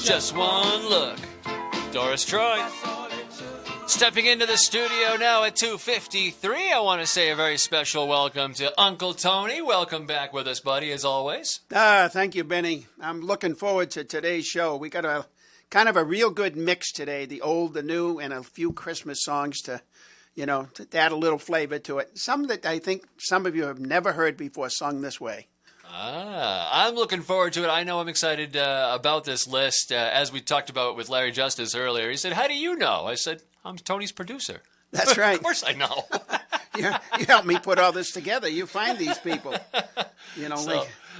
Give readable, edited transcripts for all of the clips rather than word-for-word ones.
Just one look. Doris Troy. Stepping into the studio now at 2:53, I want to say a very special welcome to Uncle Tony. Welcome back with us, buddy, as always. Thank you, Benny. I'm looking forward to today's show. We got a kind of a real good mix today, the old, the new, and a few Christmas songs to add a little flavor to it. Some that I think some of you have never heard before sung this way. I'm looking forward to it. I know I'm excited about this list. As we talked about with Larry Justice earlier, he said, "How do you know?" I said, "I'm Tony's producer." That's right. Of course I know. You help me put all this together. You find these people.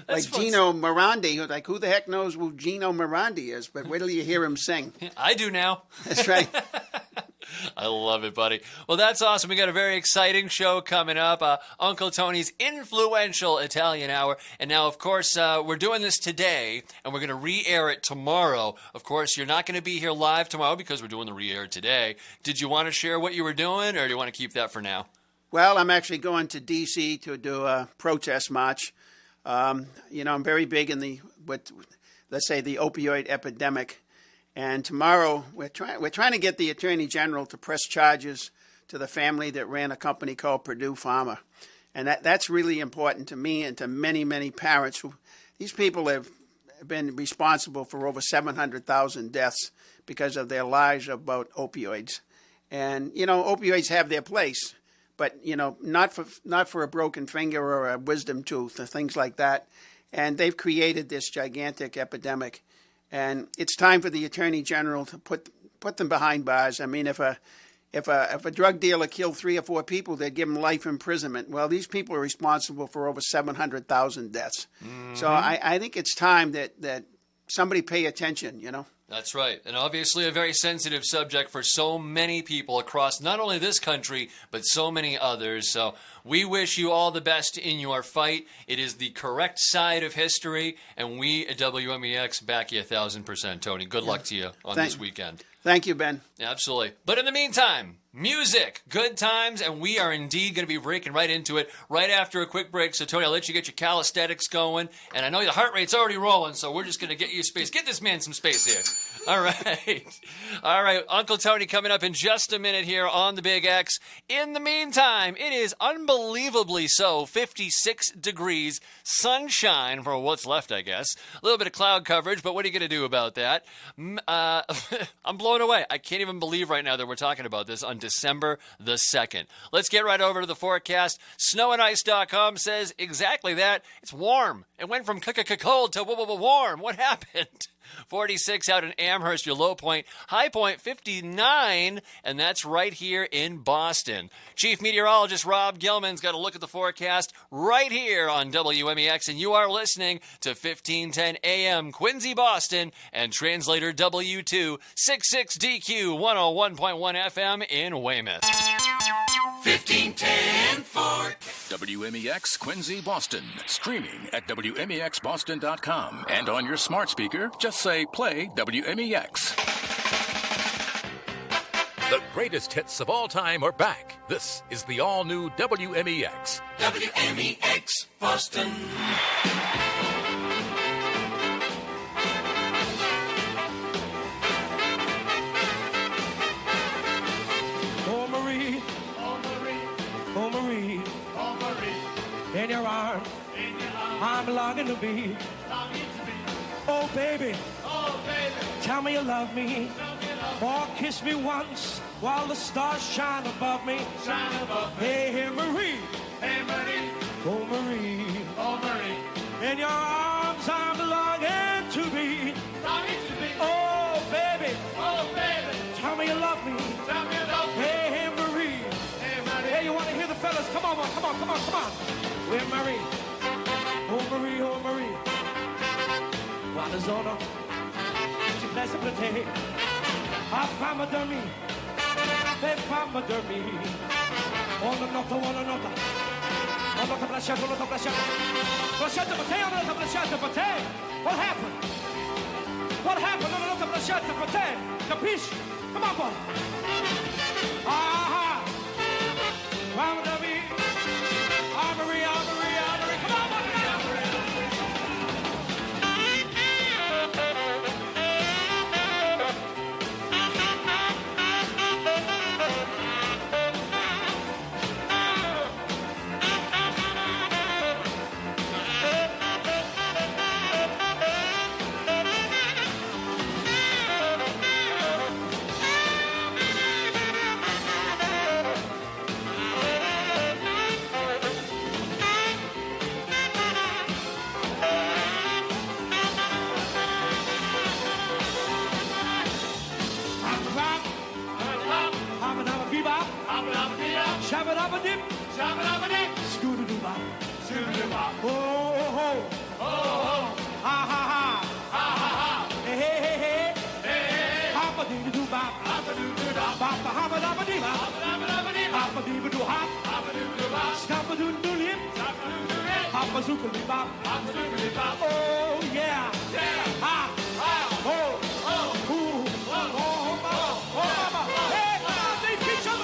Like Gino Morandi. Like, who the heck knows who Gino Morandi is? But wait till you hear him sing. I do now. That's right. I love it, buddy. Well, that's awesome. We got a very exciting show coming up. Uncle Tony's Influential Italian Hour. And now, of course, we're doing this today, and we're going to re-air it tomorrow. Of course, you're not going to be here live tomorrow because we're doing the re-air today. Did you want to share what you were doing, or do you want to keep that for now? Well, I'm actually going to D.C. to do a protest march. I'm very big in the opioid epidemic. And tomorrow, we're trying to get the Attorney General to press charges to the family that ran a company called Purdue Pharma. And that's really important to me and to many, many parents. These people have been responsible for over 700,000 deaths because of their lies about opioids. And, opioids have their place, but, not for a broken finger or a wisdom tooth or things like that. And they've created this gigantic epidemic. And it's time for the Attorney General to put them behind bars. I mean, if a drug dealer killed 3 or 4 people, they'd give him life imprisonment. Well, these people are responsible for over 700,000 deaths. Mm-hmm. So I think it's time that somebody pay attention, That's right. And obviously a very sensitive subject for so many people across not only this country, but so many others. So we wish you all the best in your fight. It is the correct side of history, and we at WMEX back you 1,000%, Tony. Good luck to you on this weekend. Thank you, Ben. Absolutely. But in the meantime, music, good times, and we are indeed going to be breaking right into it right after a quick break. So, Tony, I'll let you get your calisthenics going. And I know the heart rate's already rolling, so we're just going to get you space. Get this man some space here. All right. All right. Uncle Tony coming up in just a minute here on the Big X. In the meantime, it is unbelievably so, 56 degrees, sunshine for what's left, I guess. A little bit of cloud coverage, but what are you going to do about that? I'm blown away. I can't even believe right now that we're talking about this on December the 2nd. Let's get right over to the forecast. Snowandice.com says exactly that. It's warm. It went from cold to warm. What happened? 46 out in Amherst, your low point. High point, 59, and that's right here in Boston. Chief Meteorologist Rob Gilman's got a look at the forecast right here on WMEX, and you are listening to 1510 AM Quincy, Boston, and translator W266DQ 101.1 FM in Weymouth. 1510 for WMEX Quincy, Boston. Streaming at WMEXBoston.com. And on your smart speaker, just say play WMEX. The greatest hits of all time are back. This is the all-new WMEX. WMEX Boston. In your arms, I'm longing to be. Oh baby, tell me you love me. Or kiss me once while the stars shine above me. Hey, hey, Marie. Hey, Marie. Oh, Marie. Oh, Marie. In your arms, I'm longing to be. Oh, baby. Oh, baby. Tell me you love me. Tell me you love me. Hey, hey, Marie. Hey, Marie. Hey, you want to hear the fellas? Come on. We're Marie. Oh, Marie, oh, Marie. Quando sono ci piace per te. A fama dormi. Per fama dormi. Una nota. Una nota bracciata. Bracciata per te, una nota bracciata per te. What happened? Una nota bracciata per te. Capisci? Come on, boy. Aha. Fama dormi. Armory. Come on, boy. Shabba-dabba-dip. Shabba-dabba-dip. Scoo-doo-doo-bop. Scoo-doo-doo-bop. Oh, oh, oh. Oh, oh. Ha, ha, ha. Ha, ha, ha. Hey, hey, hey, hey. Hey, hey. Hoppa-doo-doo-bop. Hoppa-doo-doo-bop. Bop-a-hoppa-dabba-dee-bop. Hoppa-dabba-dee-bop. Hoppa-dee-ba-doo-hop. Hoppa-doo-doo-bop. Scoppa-doo-doo-lip. Scoppa-doo-doo-lip. Hoppa-zookily-bop. Hoppa-zookily-bop. Oh, yeah. Yeah. Ha. Ha. Oh. Oh. Ooh. Oh, oh, mama. Oh, mama. Hey, come on, they pitch up.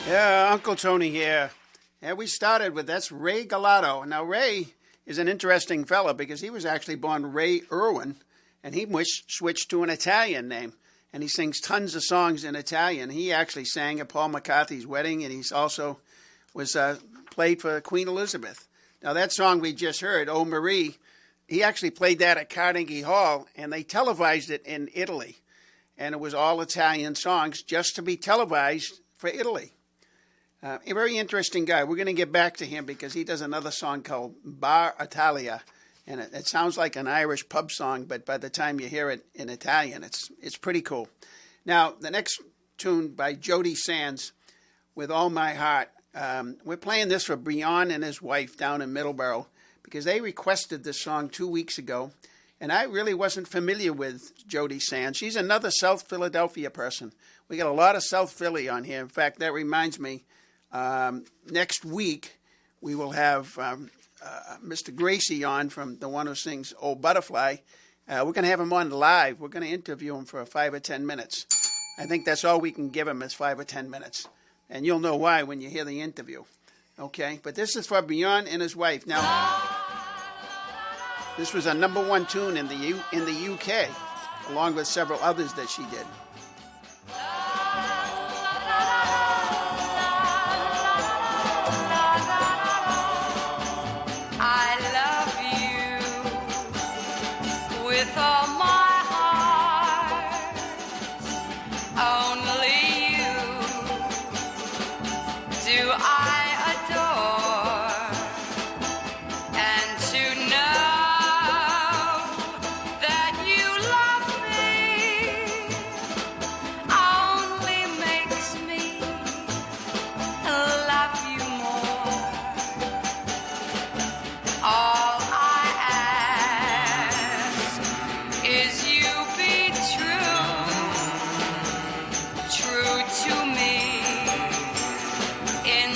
Yeah, Uncle Tony here. And we started with, that's Ray Gallardo. Now, Ray is an interesting fella because he was actually born Ray Irwin, and he switched to an Italian name. And he sings tons of songs in Italian. He actually sang at Paul McCarthy's wedding, and he's also was played for Queen Elizabeth. Now, that song we just heard, Oh Marie, he actually played that at Carnegie Hall, and they televised it in Italy. And it was all Italian songs just to be televised for Italy. A very interesting guy. We're going to get back to him because he does another song called Bar Italia. And it sounds like an Irish pub song, but by the time you hear it in Italian, it's pretty cool. Now, the next tune by Jody Sands, With All My Heart. We're playing this for Beyond and his wife down in Middleborough because they requested this song 2 weeks ago. And I really wasn't familiar with Jody Sands. She's another South Philadelphia person. We got a lot of South Philly on here. In fact, that reminds me, next week we will have Mr. Gracie on, from the one who sings Old Butterfly. We're going to have him on live. We're going to interview him for 5 or 10 minutes. I think that's all we can give him is 5 or 10 minutes. And you'll know why when you hear the interview. Okay? But this is for Beyond and his wife. Now, this was a #1 tune in the UK, along with several others that she did. I love you with all my heart. Only you do I adore. And to know that you love me only makes me love you more. All I ask is you be true to me in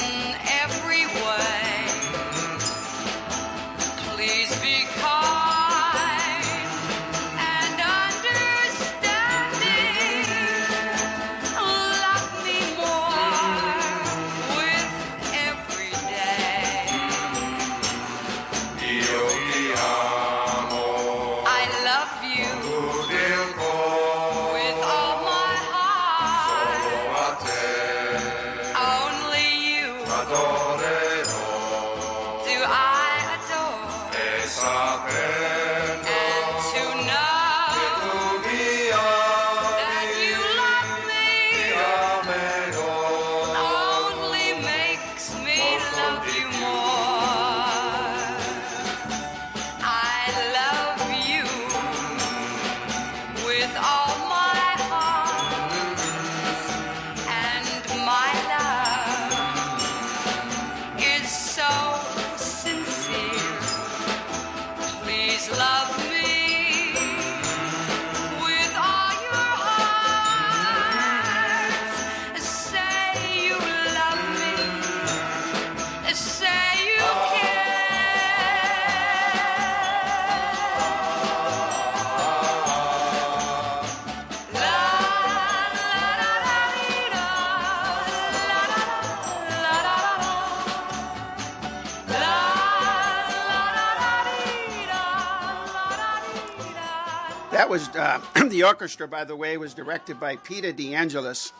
That was the orchestra, by the way, was directed by Peter De Angelis.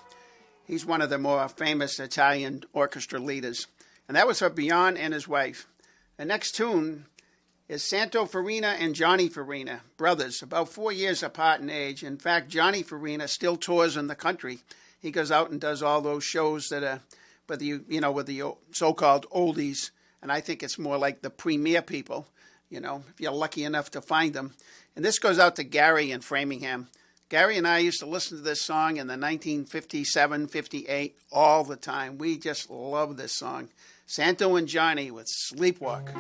He's one of the more famous Italian orchestra leaders. And that was for Bjorn and his wife. The next tune is Santo Farina and Johnny Farina, brothers, about 4 years apart in age. In fact, Johnny Farina still tours in the country. He goes out and does all those shows that are with the so-called oldies. And I think it's more like the premier people, if you're lucky enough to find them. And this goes out to Gary in Framingham. Gary and I used to listen to this song in the 1957, 58 all the time. We just love this song. Santo and Johnny with Sleepwalk.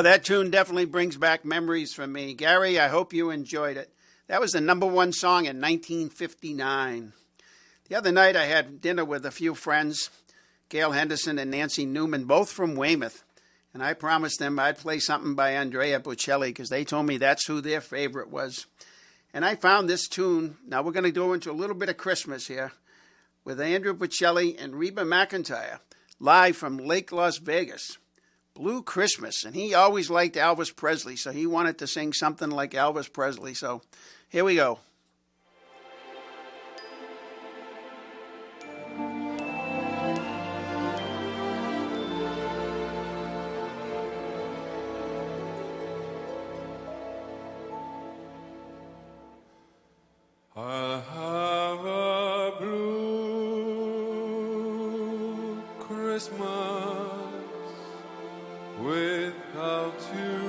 That tune definitely brings back memories for me. Gary, I hope you enjoyed it. That was the #1 song in 1959. The other night I had dinner with a few friends, Gail Henderson and Nancy Newman, both from Weymouth. And I promised them I'd play something by Andrea Bocelli because they told me that's who their favorite was. And I found this tune. Now we're going to go into a little bit of Christmas here with Andrea Bocelli and Reba McEntire, live from Lake Las Vegas. Blue Christmas, and he always liked Elvis Presley, so he wanted to sing something like Elvis Presley. So here we go. I'll have a blue Christmas without you.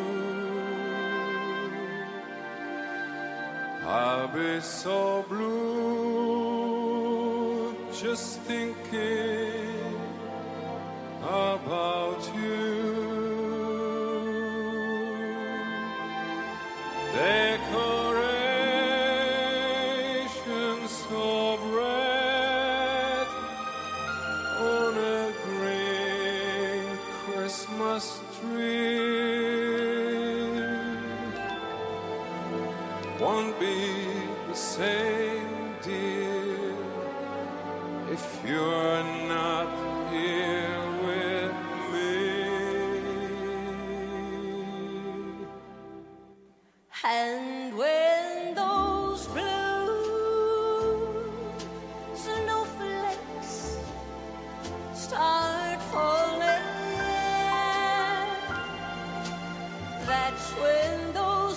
I'll be so blue just thinking about you. Decorations of red on a green Christmas tree won't be the same, dear, if you're not here with me. And when those blue snowflakes start falling, that's when those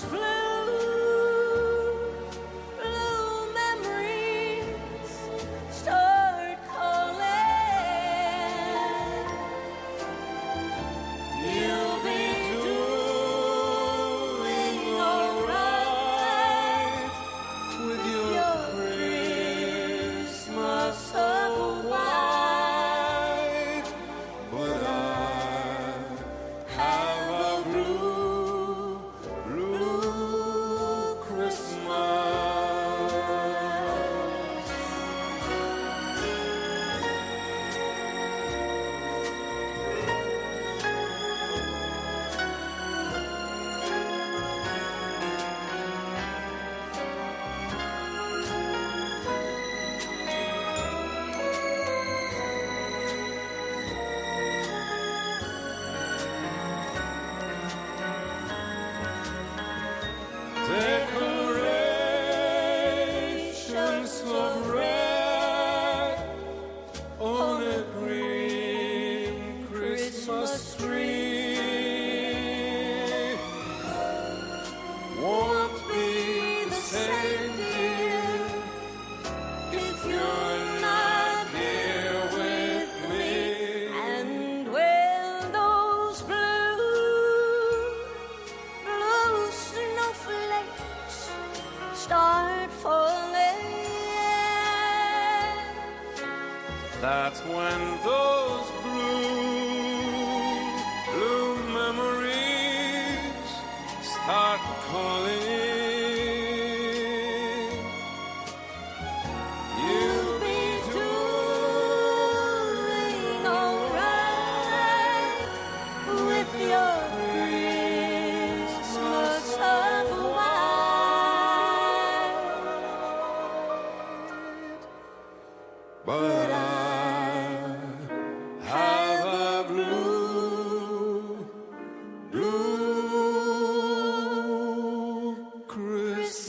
on a green Christmas tree. Won't be the same, dear, if you're not here with me. And when those blue snowflakes start falling, That's when those blue memories start calling. You'll be doing alright with your Christmas of white. But I have a blue Christmas.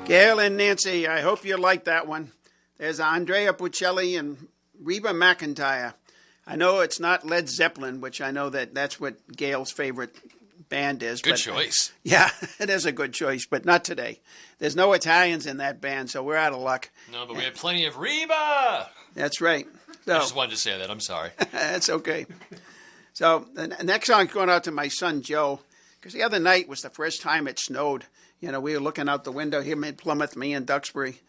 Gail and Nancy, I hope you like that one. There's Andrea Bocelli and Reba McEntire. I know it's not Led Zeppelin, which I know that's what Gail's favorite band is. Good but, choice. Yeah, it is a good choice, but not today. There's no Italians in that band, so we're out of luck. No, but we had plenty of Reba. That's right. I So just wanted to say that. I'm sorry. that's okay. So the next song's going out to my son Joe, because the other night was the first time it snowed. You know, we were looking out the window, him in Plymouth, me in Duxbury,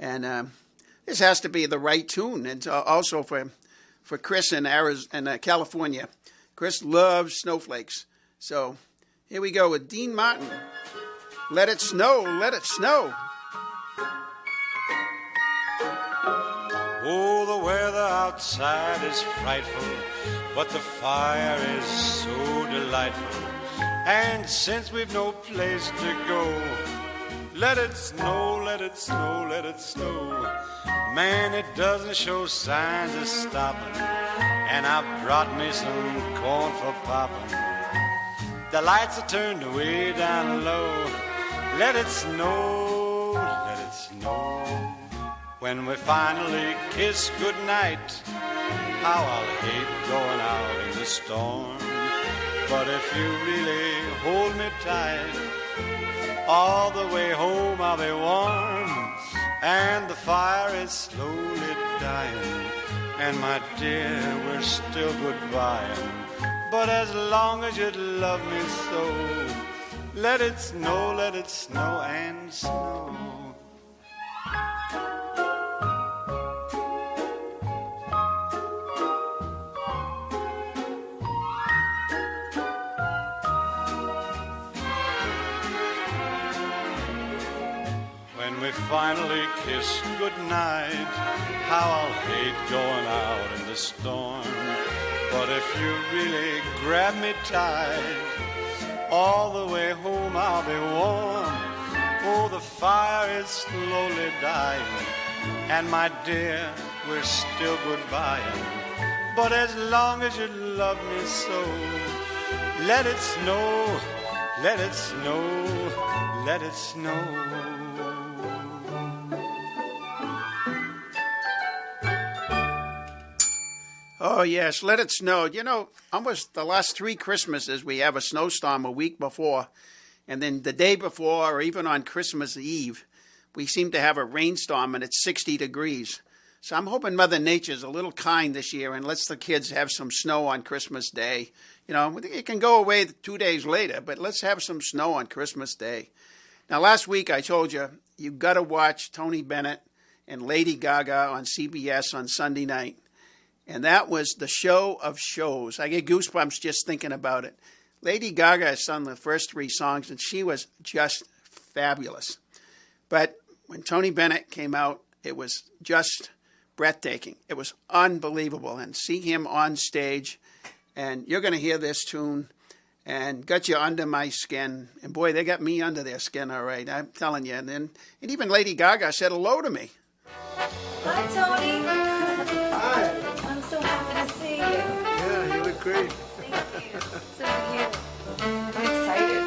and this has to be the right tune. And also for Chris in California. Chris loves snowflakes. So here we go with Dean Martin. Let it snow, let it snow. Oh, the weather outside is frightful, but the fire is so delightful. And since we've no place to go, let it snow, let it snow, let it snow. Man, it doesn't show signs of stopping, and I brought me some corn for popping. The lights are turned way down low. Let it snow, let it snow. When we finally kiss goodnight, how I'll hate going out in the storm. But if you really hold me tight, all the way home I'll be warm. And the fire is slowly dying, and my dear, we're still goodbying. But as long as you love me so, let it snow and snow. When we finally kiss goodnight, how I'll hate going out in the storm. But if you really grab me tight, all the way home I'll be warm. Oh, the fire is slowly dying, and my dear, we're still goodbying. But as long as you love me so, let it snow, let it snow, let it snow. Oh, yes, let it snow. You know, almost the last 3 Christmases, we have a snowstorm a week before. And then the day before, or even on Christmas Eve, we seem to have a rainstorm and it's 60 degrees. So I'm hoping Mother Nature's a little kind this year and lets the kids have some snow on Christmas Day. You know, it can go away 2 days later, but let's have some snow on Christmas Day. Now, last week I told you, you've got to watch Tony Bennett and Lady Gaga on CBS on Sunday night. And that was the show of shows. I get goosebumps just thinking about it. Lady Gaga has sung the first 3 songs, and she was just fabulous. But when Tony Bennett came out, it was just breathtaking. It was unbelievable. And see him on stage, and you're going to hear this tune, and got you under my skin. And boy, they got me under their skin, all right. I'm telling you. And even Lady Gaga said hello to me. Hi, Tony. Hi. I'm so happy to see you. Yeah, you look great. Thank you. So cute. I'm excited.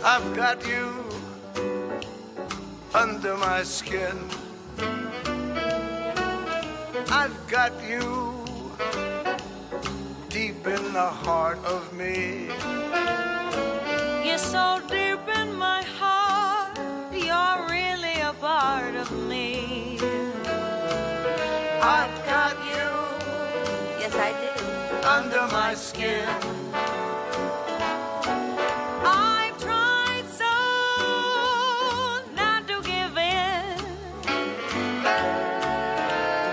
I've got you under my skin. I've got you deep in the heart of me. You're so deep in my heart, you're really a part of me. I've got you Yes, I do. under my skin. I've tried so not to give in.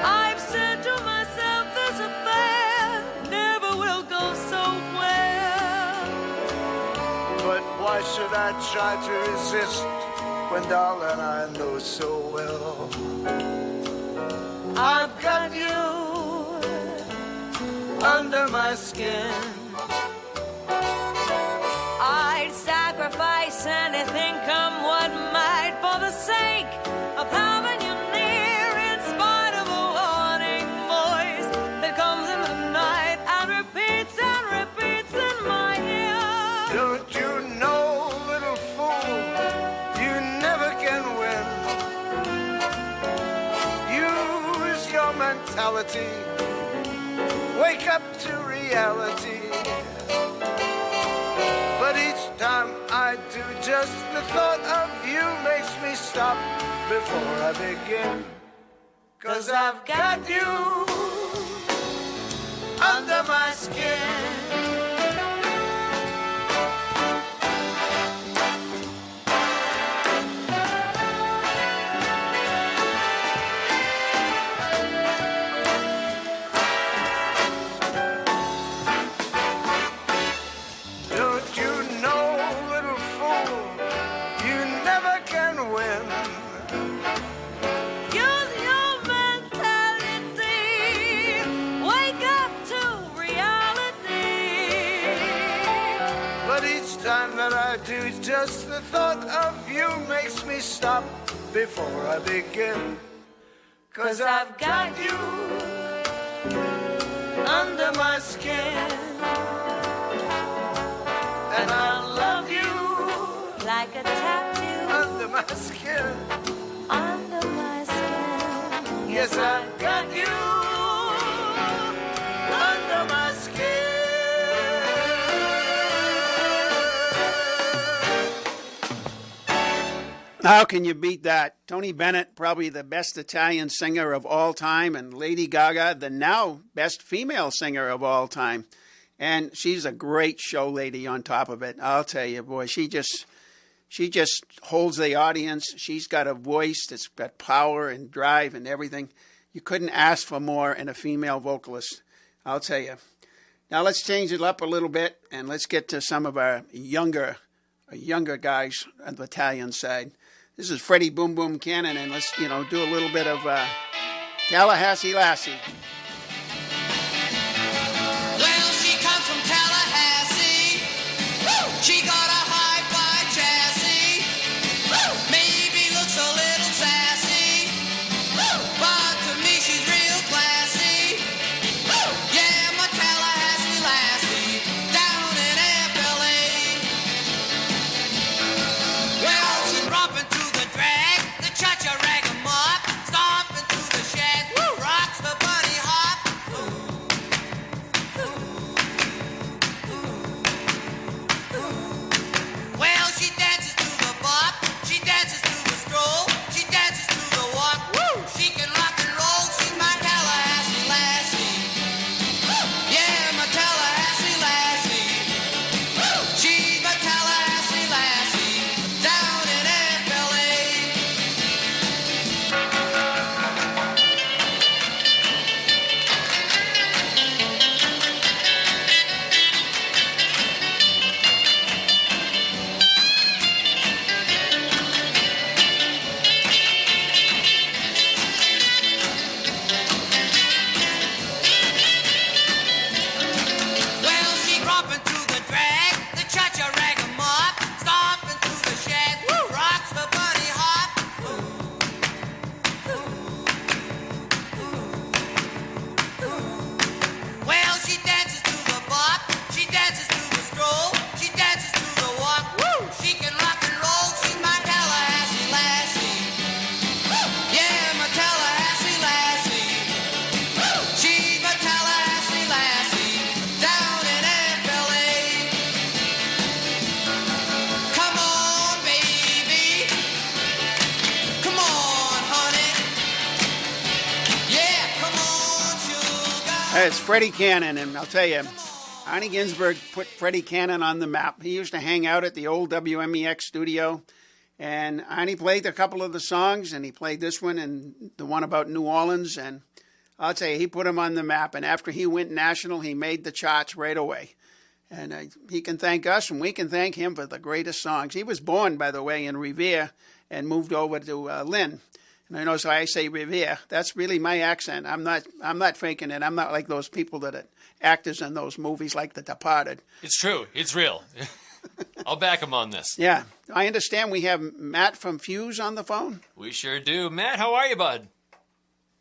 I've said to myself this affair never will go so well. But why should I try to resist when, darling, I know so well I've got you under my skin. I'd sacrifice anything, come what might, for the sake of having you near, in spite of a warning voice that comes in the night and repeats in my ear. Don't you know, little fool, you never can win. Use your mentality, wake up to reality. But each time I do, just the thought of you makes me stop before I begin. 'Cause I've got you under my skin. Don't you know, little fool, you never can win. Use your mentality, wake up to reality. But each time that I do, just the thought of you makes me stop before I begin. 'Cause I've got you under my skin. And I love you Like a tattoo under my skin. under my skin. Yes, I've got you under my skin. How can you beat that? Tony Bennett, probably the best Italian singer of all time, and Lady Gaga, the now best female singer of all time. And she's a great show lady on top of it. I'll tell you, boy, she just holds the audience. She's got a voice that's got power and drive and everything. You couldn't ask for more in a female vocalist, I'll tell you. Now let's change it up a little bit, and let's get to some of our younger guys on the Italian side. This is Freddie Boom Boom Cannon, and let's do a little bit of Tallahassee Lassie. Well, she comes from Tallahassee. Woo! She got a hi-fi chassis. Woo! Maybe looks a little sassy. Woo! But to me she's real classy. Woo! Yeah, my Tallahassee lassie down in FLA. Well, she's romping to the drag, the cha-cha rag 'em up, stomping to the shack, rocks the bunny hop. It's Freddie Cannon, and I'll tell you, Arnie Ginsberg put Freddie Cannon on the map. He used to hang out at the old WMEX studio, and Arnie played a couple of the songs, and he played this one and the one about New Orleans, and I'll tell you, he put him on the map, and after he went national, he made the charts right away. And he can thank us, and we can thank him for the greatest songs. He was born, by the way, in Revere and moved over to Lynn. And I know, so I say Revere. That's really my accent. I'm not faking it. I'm not like those people that are actors in those movies like The Departed. It's true. It's real. I'll back him on this. Yeah. I understand we have Matt from Fuse on the phone. We sure do. Matt, how are you, bud?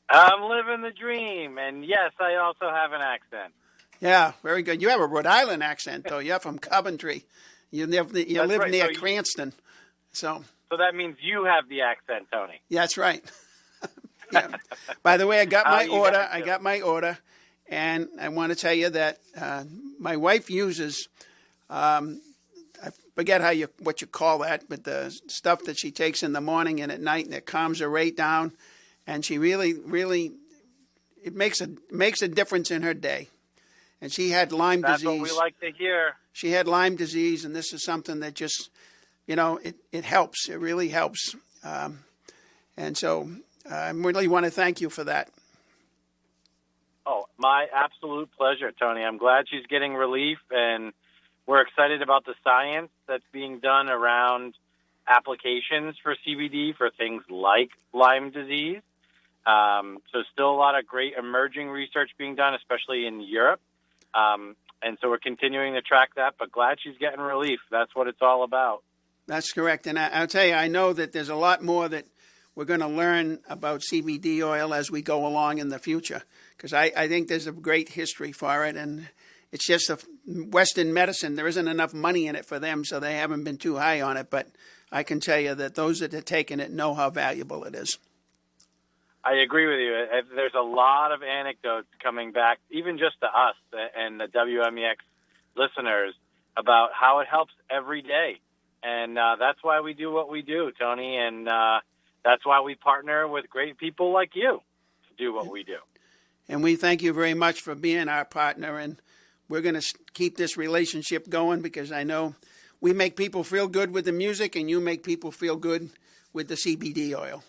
I'm living the dream, and yes, I also have an accent. Yeah, very good. You have a Rhode Island accent, though. You're from Coventry. You live right. near So Cranston. So that means you have the accent, Tony. yeah, that's right. Yeah. By the way, I got my you order. guys I doing? got my order, and I want to tell you that my wife uses. I forget what you call that, but the stuff that she takes in the morning and at night, and it calms her right down, and she really it makes a difference in her day. And she had Lyme disease. That's what we like to hear. She had Lyme disease, and this is something that just, it helps. It really helps. And so I really want to thank you for that. Oh, my absolute pleasure, Tony. I'm glad she's getting relief, and we're excited about the science that's being done around applications for CBD for things like Lyme disease. So still a lot of great emerging research being done, especially in Europe. And so we're continuing to track that, but glad she's getting relief. That's what it's all about. That's correct. And I'll tell you, I know that there's a lot more that we're going to learn about CBD oil as we go along in the future, because I think there's a great history for it. And it's just a Western medicine. There isn't enough money in it for them, so they haven't been too high on it. But I can tell you that those that have taken it know how valuable it is. I agree with you. There's a lot of anecdotes coming back, even just to us and the WMEX listeners, about how it helps every day. And that's why we do what we do, Tony, and that's why we partner with great people like you to do what we do. And we thank you very much for being our partner, and we're going to keep this relationship going, because I know we make people feel good with the music, and you make people feel good with the CBD oil.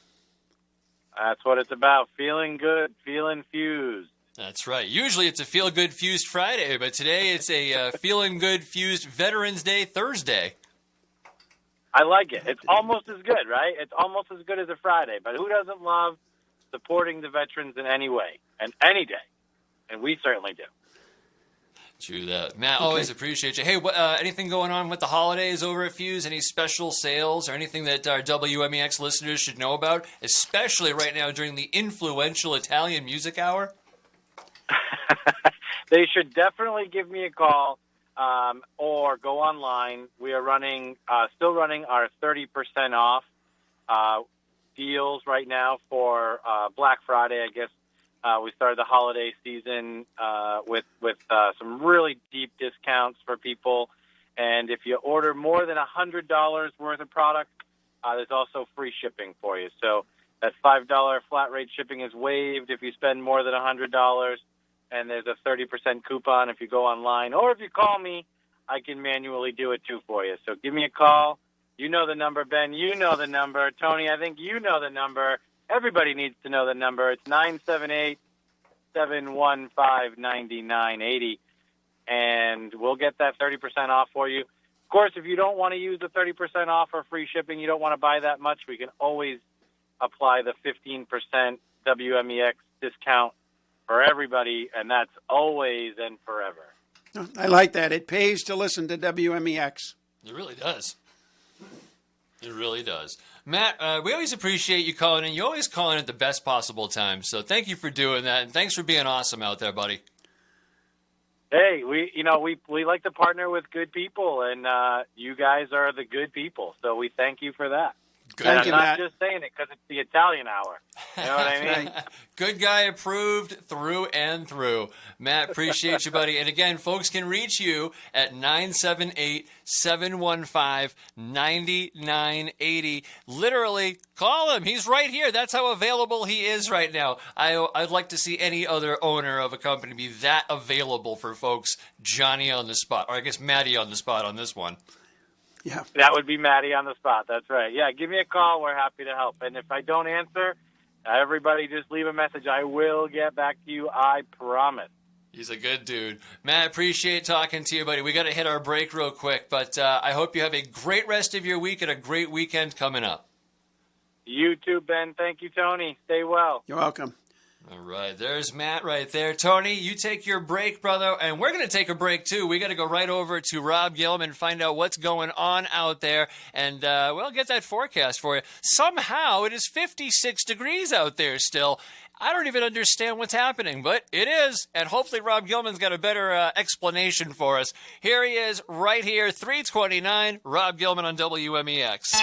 That's what it's about, feeling good, feeling fused. That's right. Usually it's a Feel Good Fused Friday, but today it's a Feeling Good Fused Veterans Day Thursday. I like it. It's almost as good, right? It's almost as good as a Friday. But who doesn't love supporting the veterans in any way and any day? And we certainly do. True that. Matt, always appreciate you. Hey, anything going on with the holidays over at Fuse? Any special sales or anything that our WMEX listeners should know about, especially right now during the influential Italian music hour? They should definitely give me a call or go online. We are still running our 30% off deals right now for Black Friday, I guess. We started the holiday season with some really deep discounts for people. And if you order more than $100 worth of product, there's also free shipping for you. So that $5 flat rate shipping is waived if you spend more than $100. And there's a 30% coupon if you go online. Or if you call me, I can manually do it too for you. So give me a call. You know the number, Ben. You know the number. Tony, I think you know the number. Everybody needs to know the number. It's 978-715-9980, and we'll get that 30% off for you. Of course, if you don't want to use the 30% off or free shipping, you don't want to buy that much, we can always apply the 15% WMEX discount for everybody, and that's always and forever. I like that. It pays to listen to WMEX. It really does. It really does. Matt, we always appreciate you calling in. You always call in at the best possible time. So thank you for doing that, and thanks for being awesome out there, buddy. Hey, we like to partner with good people, and you guys are the good people. So we thank you for that. Good. Thank I'm you, not Matt. just saying it because it's the Italian hour. You know what I mean? Good guy approved through and through. Matt, appreciate you, buddy. And again, folks can reach you at 978-715-9980. Literally, call him. He's right here. That's how available he is right now. I'd like to see any other owner of a company be that available for folks. Johnny on the spot, or I guess Maddie on the spot on this one. Yeah. That would be Maddie on the spot. That's right. Yeah, give me a call. We're happy to help. And if I don't answer, everybody just leave a message. I will get back to you. I promise. He's a good dude. Matt, appreciate talking to you, buddy. We got to hit our break real quick, but I hope you have a great rest of your week and a great weekend coming up. You too, Ben. Thank you, Tony. Stay well. You're welcome. All right, there's Matt right there. Tony, you take your break, brother, and we're going to take a break, too. We got to go right over to Rob Gilman and find out what's going on out there, and we'll get that forecast for you. Somehow, it is 56 degrees out there still. I don't even understand what's happening, but it is, and hopefully Rob Gilman's got a better explanation for us. Here he is, right here, 329, Rob Gilman on WMEX.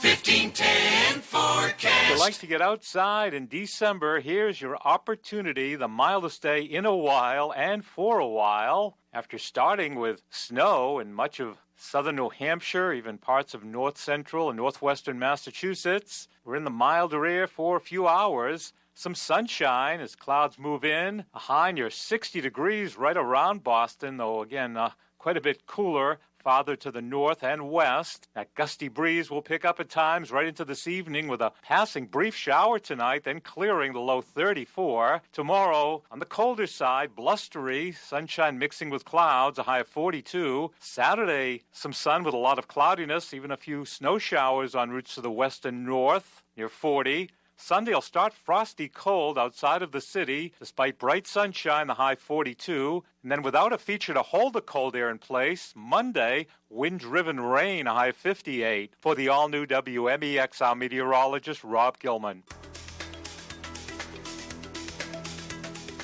1510 forecast. If you like to get outside in December, here's your opportunity, the mildest day in a while and for a while. After starting with snow in much of southern New Hampshire, even parts of north central and northwestern Massachusetts, we're in the milder air for a few hours. Some sunshine as clouds move in. A high near 60 degrees right around Boston, though again, quite a bit cooler farther to the north and west. That gusty breeze will pick up at times right into this evening with a passing brief shower tonight, then clearing the low 34. Tomorrow, on the colder side, blustery, sunshine mixing with clouds, a high of 42. Saturday, some sun with a lot of cloudiness, even a few snow showers on routes to the west and north, near 40. Sunday will start frosty cold outside of the city, despite bright sunshine, the high 42. And then without a feature to hold the cold air in place, Monday, wind-driven rain, a high of 58. For the all-new WMEX, our meteorologist, Rob Gilman.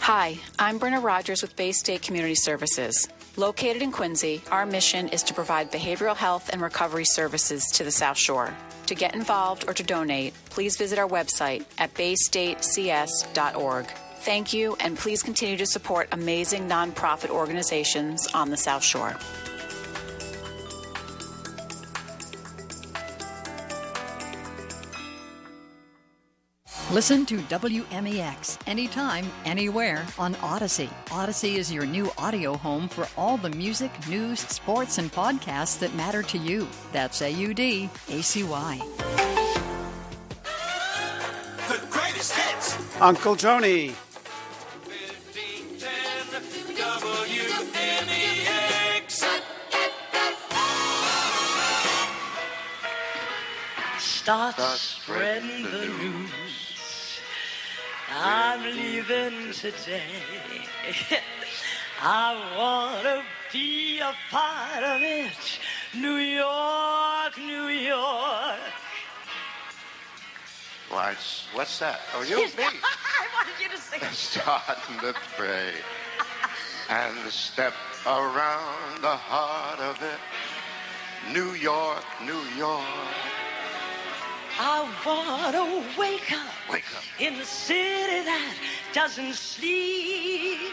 Hi, I'm Brenna Rogers with Bay State Community Services. Located in Quincy, our mission is to provide behavioral health and recovery services to the South Shore. To get involved or to donate, please visit our website at baystatecs.org. Thank you, and please continue to support amazing nonprofit organizations on the South Shore. Listen to WMEX anytime, anywhere on Odyssey. Odyssey is your new audio home for all the music, news, sports, and podcasts that matter to you. That's AUDACY. The greatest hits. Uncle Joni. 1510 WMEX. Start spreading the news. I'm leaving today. I want to be a part of it. New York, New York. What's that? Oh, you, me. I wanted you to sing it. Starting to pray and step around the heart of it. New York, New York. I want to wake up in the city that doesn't sleep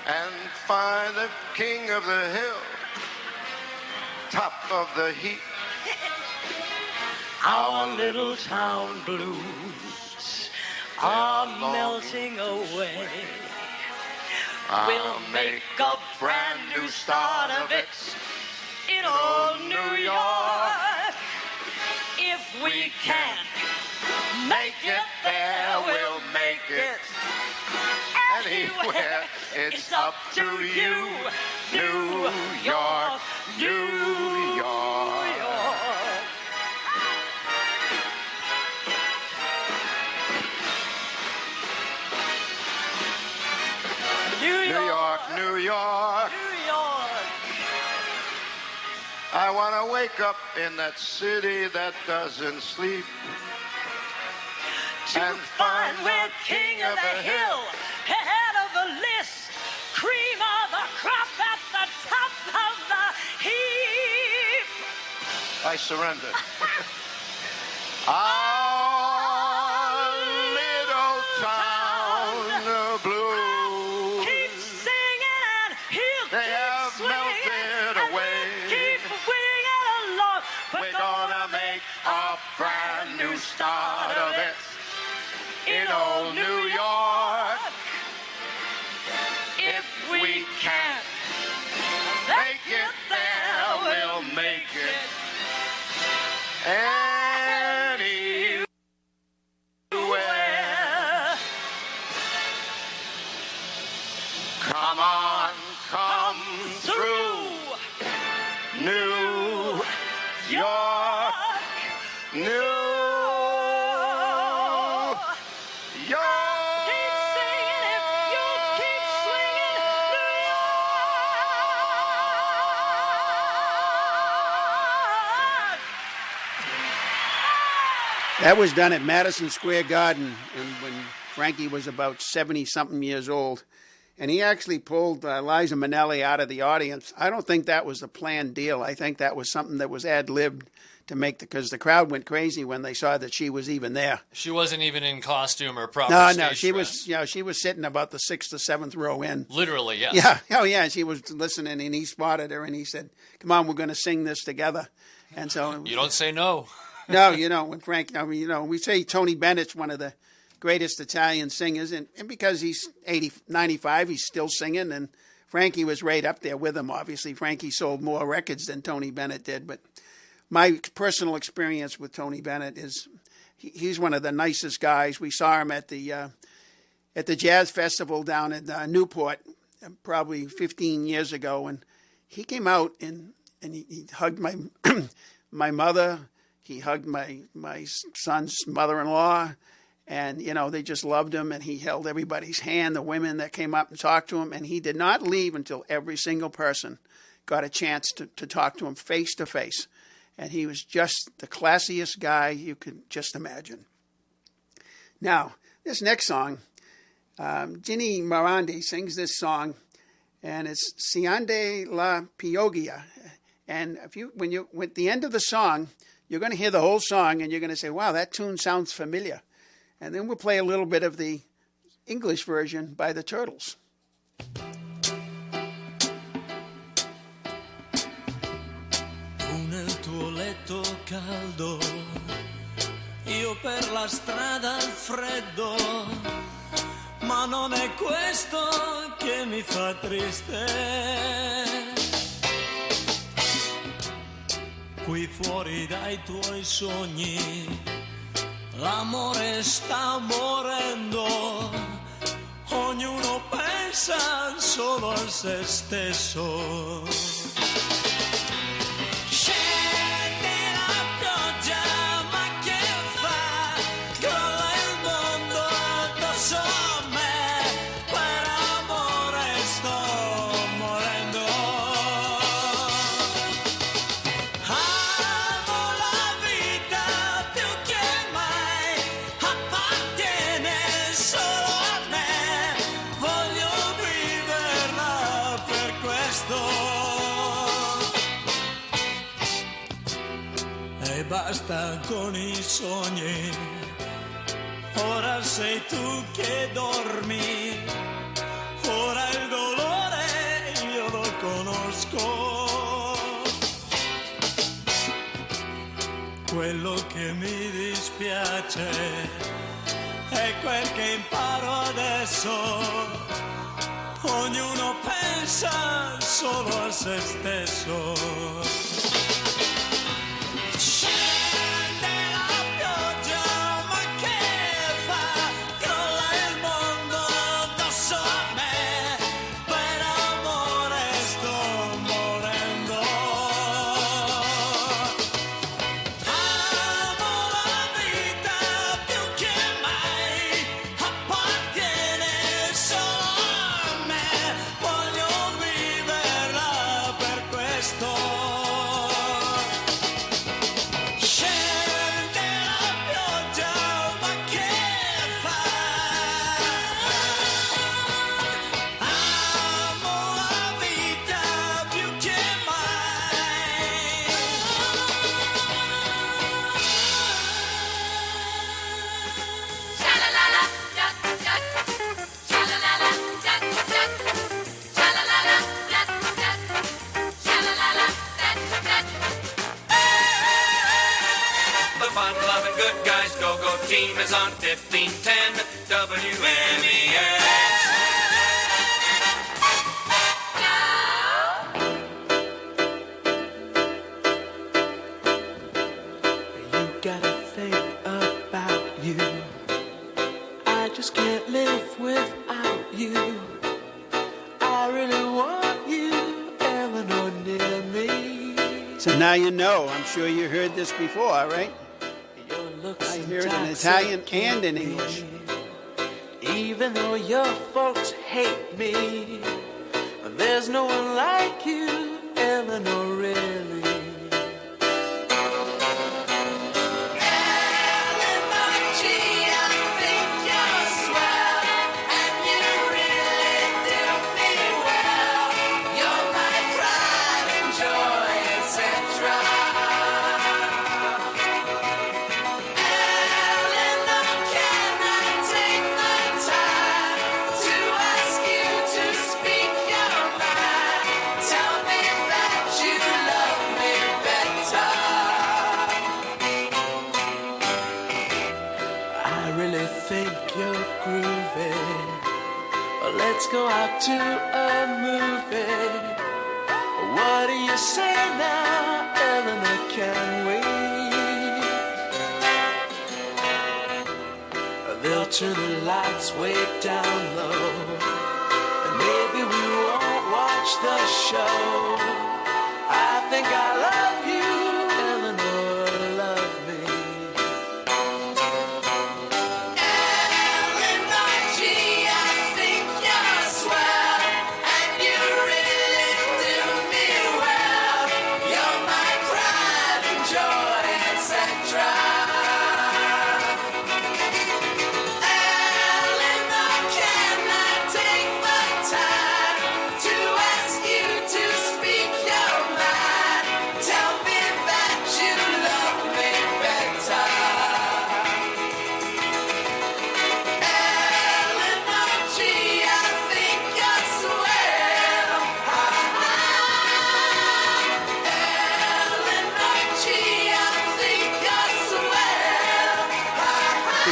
and find the king of the hill, top of the heap. Our little town blues are melting away. We'll make a brand new start of it in old New York. If we can't make it there, we'll make it anywhere. It's up to you, New York, New York. New York, New York. I want to wake up in that city that doesn't sleep to find we're king of the hill, head of the list, cream of the crop at the top of the heap. I surrender. Our little town blues. Keep singing and he'll They keep have swinging melted and away. we'll keep winging along. We're gonna make a brand new start of it in old New York. If we can't make it there, we'll make it anywhere. Come on, come through New York, New York. Keep singing if you keep swinging, New York. That was done at Madison Square Garden and when Frankie was about 70-something years old. And he actually pulled Liza Minnelli out of the audience. I don't think that was a planned deal. I think that was something that was ad-libbed to make because the crowd went crazy when they saw that she was even there. She wasn't even in costume or proper No, stage she dress. was, she was sitting about the 6th or 7th row in. Literally, yes. Yeah, oh yeah, she was listening, and he spotted her, and he said, "Come on, we're going to sing this together." And so You don't say no. no, when Frank, we say Tony Bennett's one of the greatest Italian singers, and because he's 95, he's still singing, and Frankie was right up there with him, obviously. Frankie sold more records than Tony Bennett did, but my personal experience with Tony Bennett is he's one of the nicest guys. We saw him at the Jazz Festival down in Newport probably 15 years ago, and he came out and he hugged my my mother. He hugged my son's mother-in-law, and, they just loved him, and he held everybody's hand, the women that came up and talked to him, and he did not leave until every single person got a chance to talk to him face to face. And he was just the classiest guy you could just imagine. Now, this next song, Ginny Morandi sings this song, and it's Siande la Piogia. And when at the end of the song, you're going to hear the whole song, and you're going to say, wow, that tune sounds familiar. And then we'll play a little bit of the English version by the Turtles. Tu nel tuo letto caldo, io per la strada al freddo, ma non è questo che mi fa triste. Qui fuori dai tuoi sogni l'amore sta morendo, ognuno pensa solo a se stesso. Scende la pioggia, ma che fa? Crolla il mondo addosso a me, per amore sto morendo. Amo la vita più che mai, appartiene solo a me, voglio viverla per questo. E basta con i sogni, ora sei tu che dormi, ora il dolore io lo conosco. Quello che mi dispiace è quel che imparo adesso, ognuno pensa solo a se stesso. Scende la pioggia, ma che fa? Crolla il mondo addosso a me, per amore sto morendo. Amo la vita più che mai, appartiene solo a me, voglio viverla per questo. good guys go-go team is on 1510 WMEX. You gotta think about you. I just can't live without you. I really want you, Eleanor, near me. So now you know. I'm sure you heard this before, right? I hear it in Italian and in English. Even though your folks hate me, there's no one like you, Eleanor, really. Let's go out to a movie. What do you say now, Eleanor, can we? They'll turn the lights way down low, and maybe we won't watch the show. I think I love you, Eleanor, love me.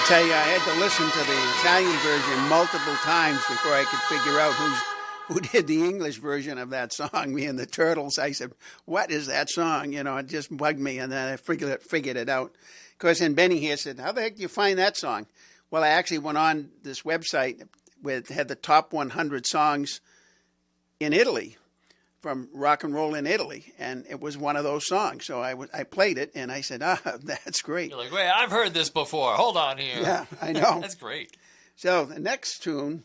Tell you, I had to listen to the Italian version multiple times before I could figure out who did the English version of that song. Me and the Turtles. I said, "What is that song?" You know, it just bugged me, and then I figured it out. Of course, and Benny here said, "How the heck do you find that song?" Well, I actually went on this website with had the top 100 songs in Italy, from rock and roll in Italy, and it was one of those songs. So I played it, and I said, that's great. You're like, wait, I've heard this before. Hold on here. Yeah, I know. That's great. So the next tune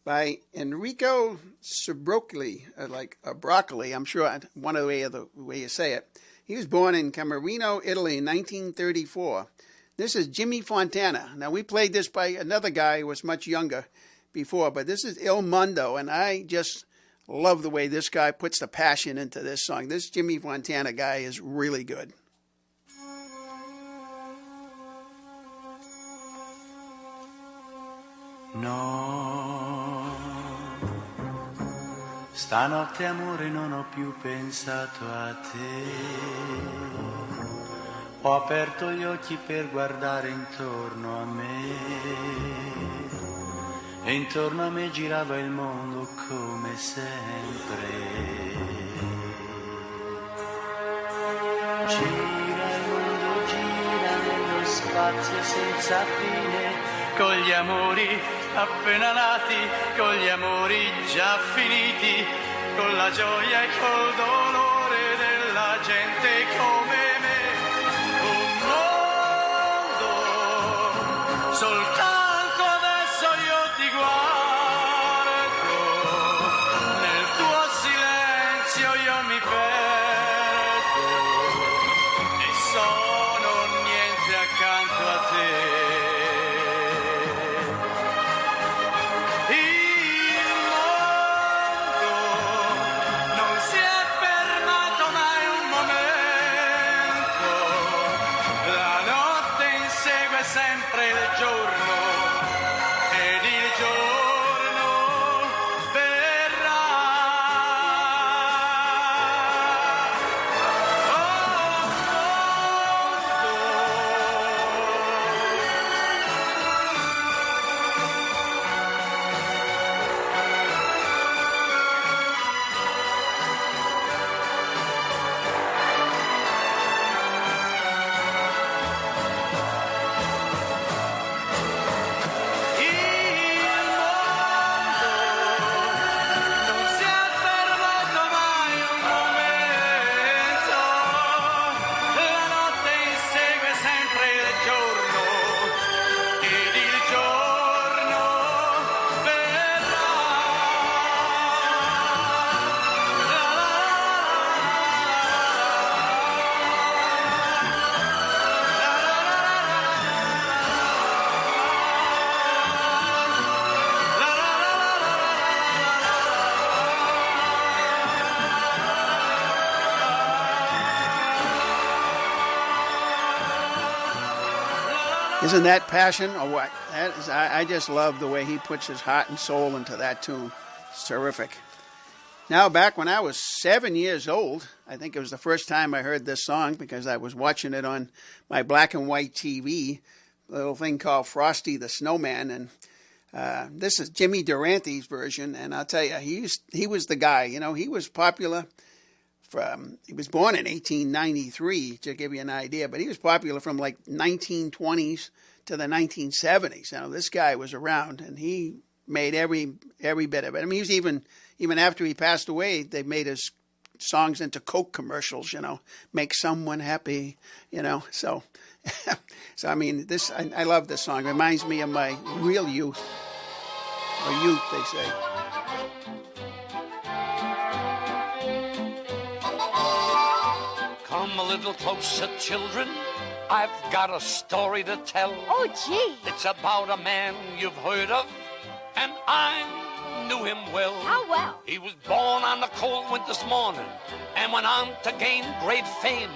by Enrico Sbrocoli, like broccoli, I'm sure one of the way you say it. He was born in Camerino, Italy in 1934. This is Jimmy Fontana. Now, we played this by another guy who was much younger before, but this is Il Mondo, and I just love the way this guy puts the passion into this song. This Jimmy Fontana guy is really good. No, stanotte amore non ho più pensato a te. Ho aperto gli occhi per guardare intorno a me. E intorno a me girava il mondo come sempre. Gira il mondo, gira nello spazio senza fine, con gli amori appena nati, con gli amori già finiti, con la gioia e col dolore della gente come me. Un mondo soltanto. Sempre il giorno ed il giorno verrà. Oh, Isn't that passion or what? That is, I just love the way he puts his heart and soul into that tune. It's terrific. Now, back when I was 7 years old, I think it was the first time I heard this song because I was watching it on my black and white TV, a little thing called Frosty the Snowman. And this is Jimmy Durante's version. And I'll tell you, he was the guy. You know, he was popular. He was born in 1893, to give you an idea, but he was popular from like 1920s to the 1970s. Now, this guy was around, and he made every bit of it. I mean, he was even after he passed away, they made his songs into Coke commercials, you know, make someone happy, you know. So, so I mean, I love this song. It reminds me of my real youth, or youth, they say. Come a little closer, children. I've got a story to tell. Oh, gee. It's about a man you've heard of, and I knew him well. How well? He was born on a cold winter's morning and went on to gain great fame.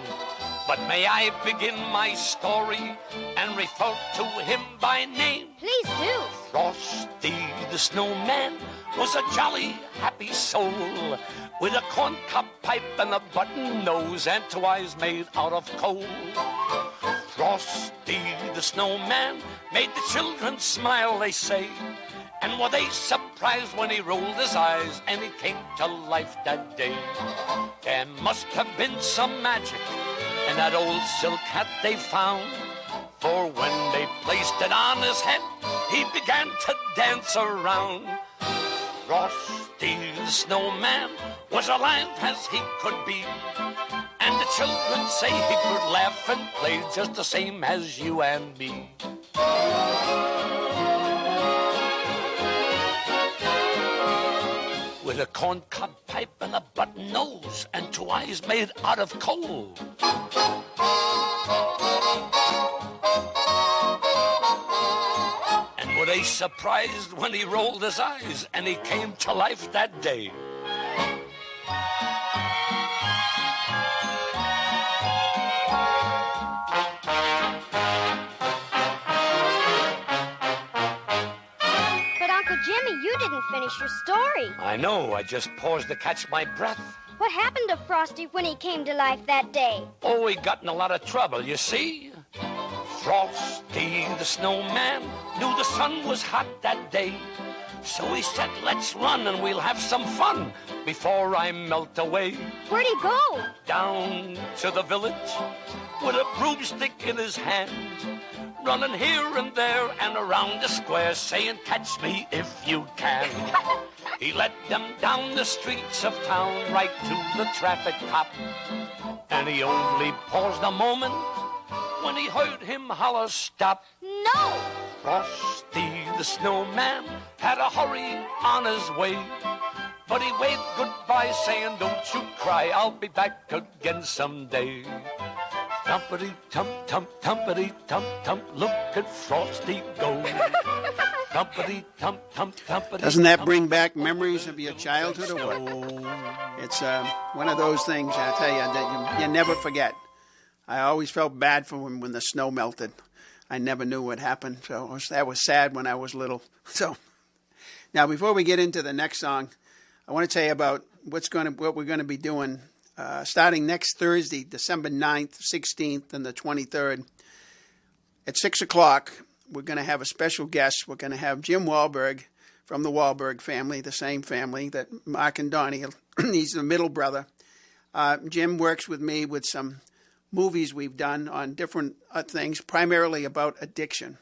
But may I begin my story and refer to him by name? Please do. Frosty the Snowman was a jolly, happy soul with a corncob pipe and a button nose and 2 eyes made out of coal. Frosty the Snowman made the children smile, they say, and were they surprised when he rolled his eyes and he came to life that day. There must have been some magic in that old silk hat they found, for when they placed it on his head, he began to dance around. Frosty the Snowman was alive as he could be, and the children say he could laugh and play just the same as you and me. With a corncob pipe and a button nose and 2 eyes made out of coal. And were they surprised when he rolled his eyes and he came to life that day? Jimmy, you didn't finish your story. I know, I just paused to catch my breath. What happened to Frosty when he came to life that day? Oh, he got in a lot of trouble, you see. Frosty the Snowman knew the sun was hot that day. So he said, let's run and we'll have some fun before I melt away. Where'd he go? Down to the village with a broomstick in his hand, running here and there and around the square, saying, catch me if you can. He led them down the streets of town, right to the traffic cop, and he only paused a moment when he heard him holler, stop. No! Frosty the Snowman had a hurry on his way, but he waved goodbye, saying, don't you cry, I'll be back again someday. Tumpity-tump, tump, tumpity-tump, tump, look at Frosty go. Tumpity-tump, tump, tumpity-tump. Doesn't that bring back memories of your childhood or what? It's one of those things, I tell you, that you never forget. I always felt bad for him when the snow melted. I never knew what happened, so that was sad when I was little. So now, before we get into the next song, I want to tell you about what we're going to be doing starting next Thursday, December 9th, 16th, and the 23rd. At 6 o'clock, we're going to have a special guest. We're going to have Jim Wahlberg from the Wahlberg family, the same family that Mark and Donnie, he's the middle brother. Jim works with me with some movies we've done on different things, primarily about addiction.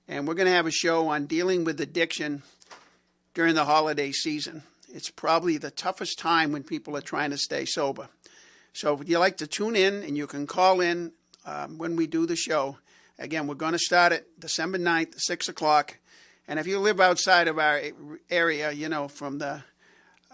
And we're going to have a show on dealing with addiction during the holiday season. It's probably the toughest time when people are trying to stay sober. So if you'd like to tune in, and you can call in when we do the show. Again, we're going to start at December 9th, 6 o'clock. And if you live outside of our area, you know, from the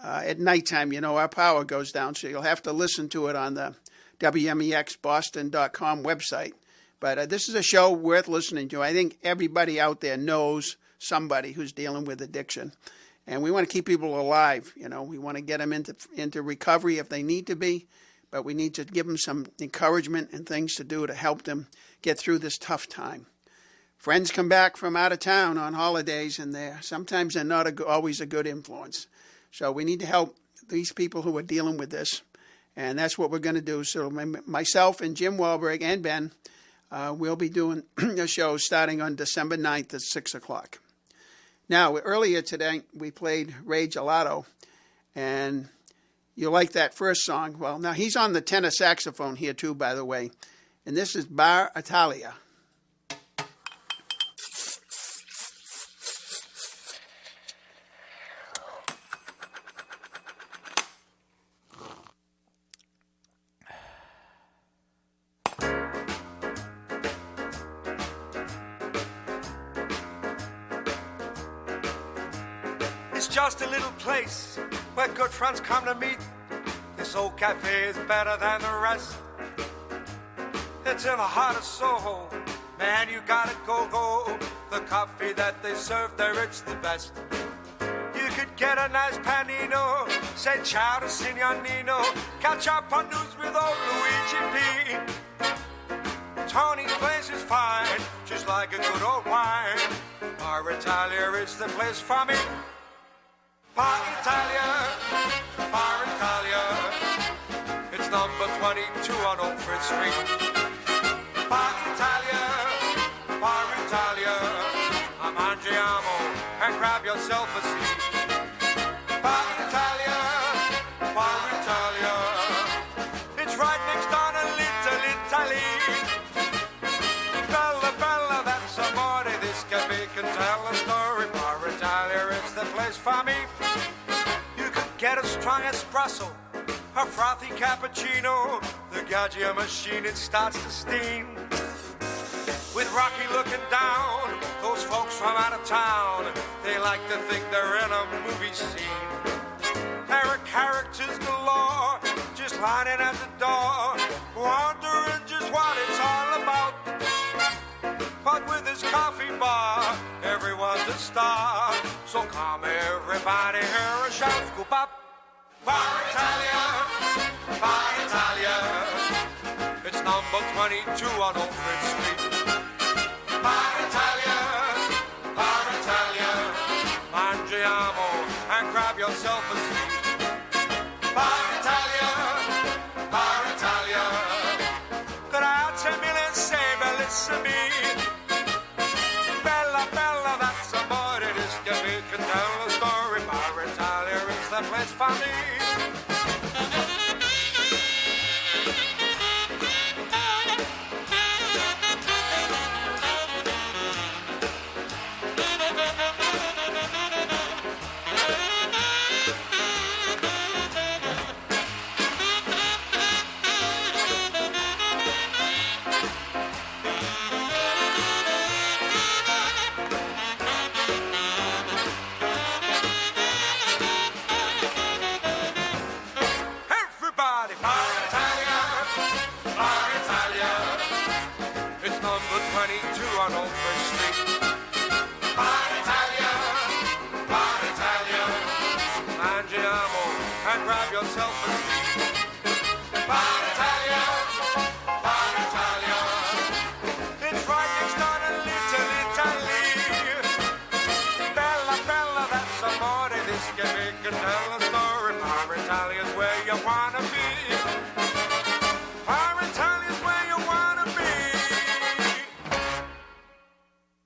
at nighttime, you know, our power goes down. So you'll have to listen to it on the WMEXBoston.com website. But this is a show worth listening to. I think everybody out there knows somebody who's dealing with addiction. And we want to keep people alive. You know, we want to get them into recovery if they need to be. But we need to give them some encouragement and things to do to help them get through this tough time. friends come back from out of town on holidays, and sometimes they're not always a good influence. So we need to help these people who are dealing with this, and that's what we're going to do. So myself and Jim Wahlberg and Ben we'll be doing a show starting on December 9th at 6 o'clock. Now, earlier today, we played Ray Gelato, and you like that first song. Well, now he's on the tenor saxophone here too, by the way, and this is Bar Italia. It's just a little place where good friends come to meet. This old cafe is better than the rest. It's in the heart of Soho. Man, you gotta go. The coffee that they serve there, it's the best. You could get a nice panino, say ciao to Signor Nino, catch up on news with old Luigi P. Tony's place is fine, just like a good old wine. Bar Italia is the place for me. Bar Italia, Bar Italia. It's number 22 on Old Fifth Street. Bar Italia, Bar Italia. I'm Angiamo, and grab yourself a seat. Bar Italia, Bar Italia. It's right next door to Little Italy. Bella, Bella, that's amore. This cafe can tell a story. Bar Italia is the place for me. Get a strong espresso, a frothy cappuccino. The Gaggia machine, it starts to steam. With Rocky looking down, those folks from out of town, they like to think they're in a movie scene. There are characters galore, just lining at the door, wondering just what it's all about. But with his coffee bar, everyone's a star. So come everybody, hear a shout, scoop up. Bar Italia, Bar Italia. It's number 22 on Old Fifth Street. Bar Italia, Bar Italia. Mangiamo and grab yourself a seat. Bar Italia, Bar Italia. Grazie mille, say bellissimi. Bella, Bella, that's amore. This cafe can tell a story. Bar Italia is the place for me.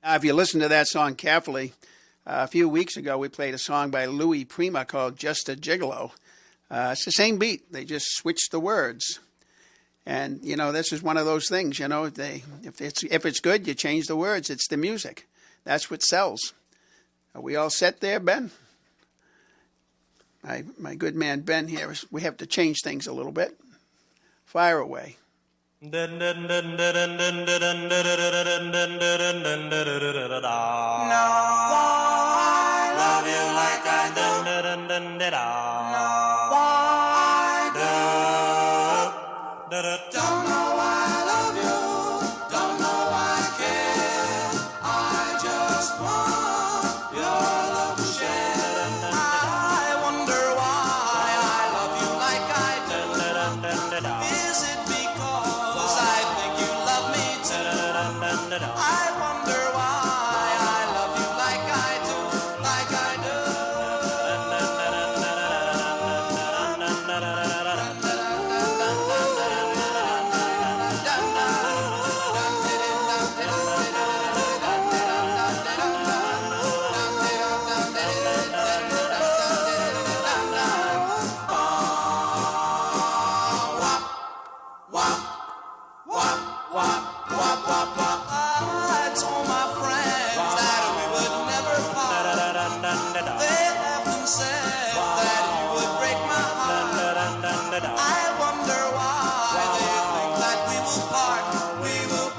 If you listen to that song carefully, a few weeks ago we played a song by Louis Prima called Just a Gigolo. It's the same beat. They just switched the words. And, you know, this is one of those things, you know, if it's good, you change the words. It's the music. That's what sells. Are we all set there, Ben? My good man Ben here, we have to change things a little bit. Fire away. No, I love you like I do. No, I do. Don't know why I love you. Don't know why I care. I just want your love to share. I wonder why I love you like I do. Is it because I think you love me too? I wonder why I told my friends that we would never part. They laughed and said that you would break my heart. I wonder why they think that we will part. We will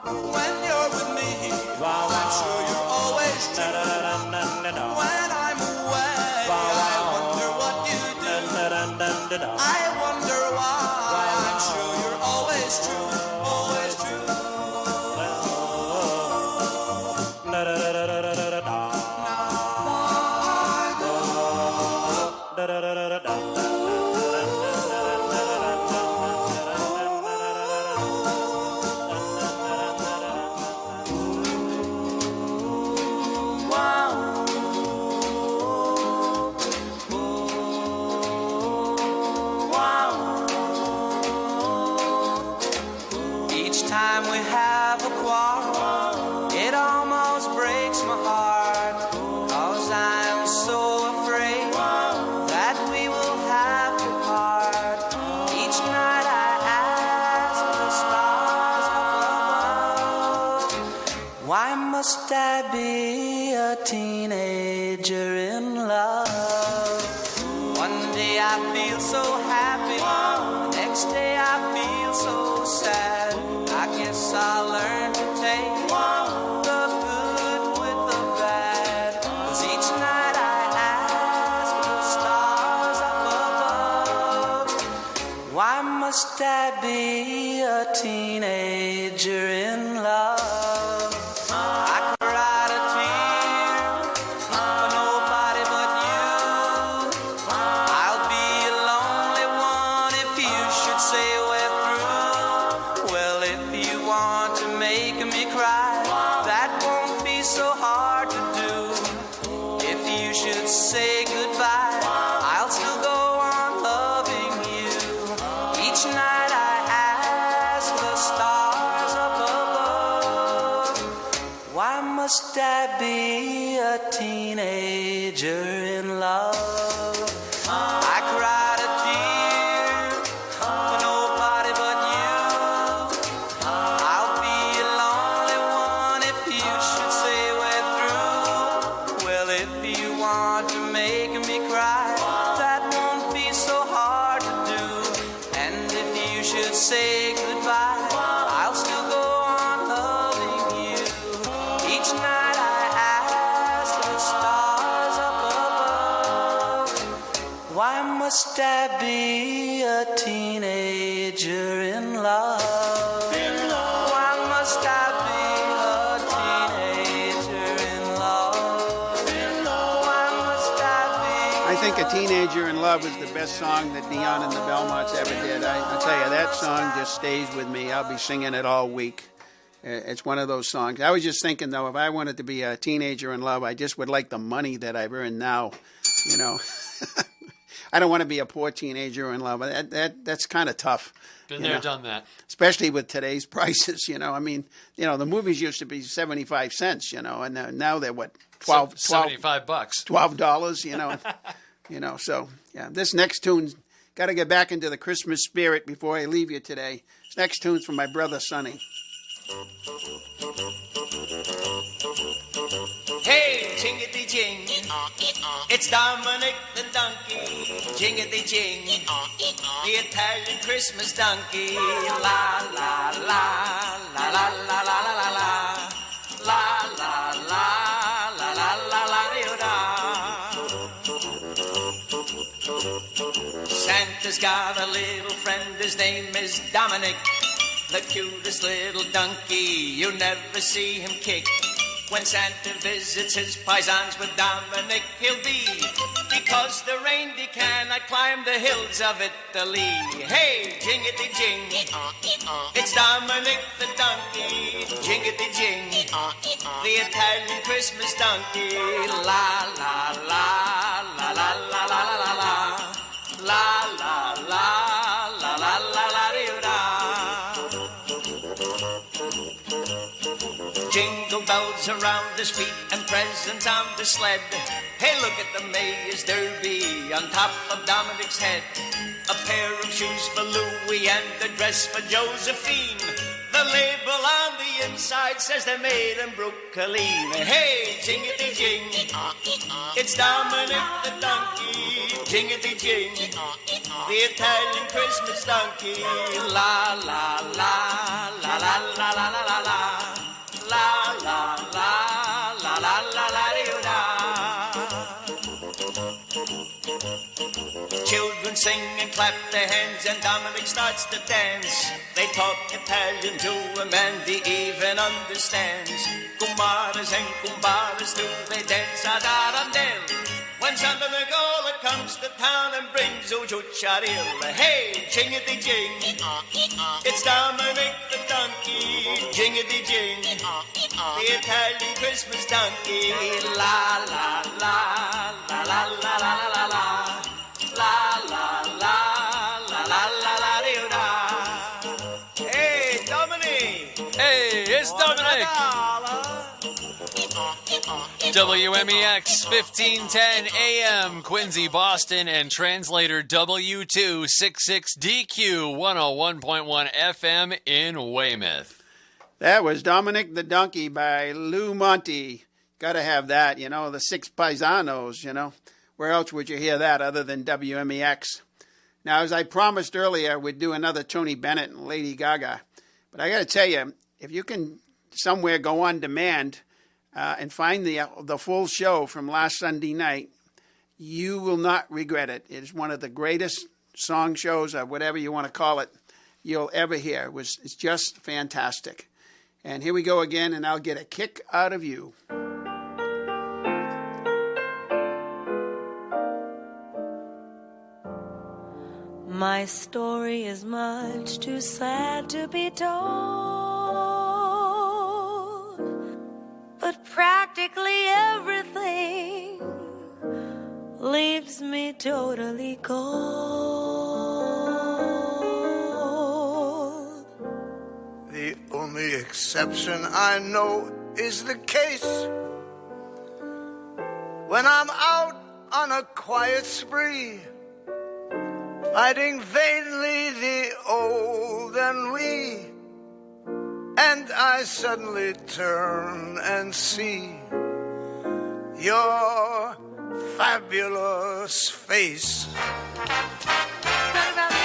When you're with me, I'm sure you're always true. When I'm away, I wonder what you do. I wonder why. I'm sure you're always true, always true. Each time we have a quarrel, it almost breaks my heart, 'cause I'm so afraid that we will have to part. Each night I ask the stars above, why must I be a teenager in love? One day I feel so happy, the next day I feel so sad. I guess I'll learn to take the good with the bad, 'cause each night I ask the stars up above, why must I be a teenager in love? I cried a tear for nobody but you. I'll be a lonely one if you should say we're through. Well, if you want to make me cry, that won't be so hard to do. If you should say goodbye, I'll still go on loving you. Each night I ask the stars up above, why must I be a teenager in love? I cried a tear for nobody but you. I'll be a lonely one if you should say we're through. Well, if you want to make me cry, that won't be so hard to do. And if you should say goodbye, I'll still go on loving you. Each night I ask the stars up above, why must I be a teenager in love? Why must I be a teenager in love? Why must I be? I think A Teenager in Love is the best song that Dion and the Belmonts ever did. I'll tell you, that song just stays with me. I'll be singing it all week. It's one of those songs. I was just thinking, though, if I wanted to be a teenager in love, I just would like the money that I've earned now, you know. I don't want to be a poor teenager in love. That's kind of tough. Been you there, know. done that. Especially with today's prices, you know. I mean, you know, the movies used to be 75 cents, you know, and now they're what, $75. $12, you know. You know, so yeah, this next tune's got to get back into the Christmas spirit before I leave you today. This next tune's from my brother Sonny. Hey, jingity jing, it's Dominic the donkey. Jingity jing, the Italian Christmas donkey. La la la la la la la la la la la la la la la la la da. Santa's got a little friend, his name is Dominic. The cutest little donkey, you never see him kick. When Santa visits his paisans with Dominic, he'll be, because the reindeer cannot climb the hills of Italy. Hey, jingity jing, it's Dominic the donkey. Jingity jing, the Italian Christmas donkey. La la la his feet and presents on the sled. Hey, look at the Mayor's Derby on top of Dominic's head. A pair of shoes for Louie and a dress for Josephine. The label on the inside says they're made in Brooklyn. Hey, jingity-jing, it's Dominic the donkey. Jingity-jing, the Italian Christmas donkey. La, la, la, la, la, la, la, la, la, la. La, la, la, la, la, la, la, Children sing and clap their hands and Dominic starts to dance. They talk Italian to him and he even understands. Kumbaras and kumbaras do they dance ad arandel. When Santa Nicola comes to town and brings Ujucharilla. Hey, jingity-jing, it's Dominic the donkey. Jingity-jing, the Italian Christmas donkey. La, la, la, la, la, la, la, la, la. La, la, la, la, la, la, la, da. Hey, Dominic. Hey, it's Dominic. WMEX 1510 AM, Quincy, Boston, and translator W266DQ 101.1 FM in Weymouth. That was Dominic the Donkey by Lou Monte. Got to have that, you know, the Six Paisanos, you know. Where else would you hear that other than WMEX? Now, as I promised earlier, we'd do another Tony Bennett and Lady Gaga. But I got to tell you, if you can somewhere go on demand and find the full show from last Sunday night, you will not regret it. It is one of the greatest song shows, or whatever you want to call it, you'll ever hear. It's just fantastic. And here we go again, and I'll get a kick out of you. My story is much too sad to be told, but practically everything leaves me totally cold. The only exception I know is the case when I'm out on a quiet spree, fighting vainly the old ennui, and I suddenly turn and see your fabulous face. What about me?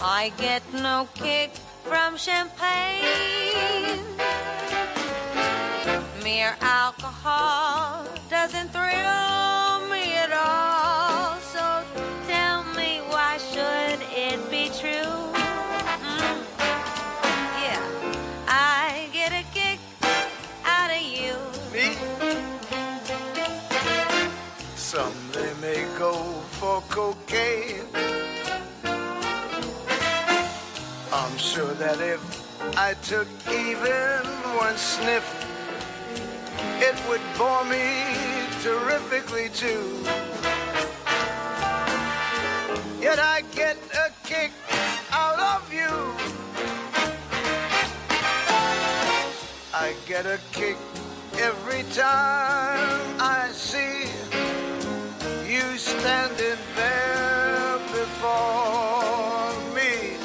I get no kick from champagne. Mere alcohol doesn't thrill me at all. So tell me, why should it be true? Yeah, I get a kick out of you. Me? Some they may go for cocaine. I'm sure that if I took even one sniff, it would bore me terrifically too. Yet I get a kick out of you. I get a kick every time I see you standing there before me.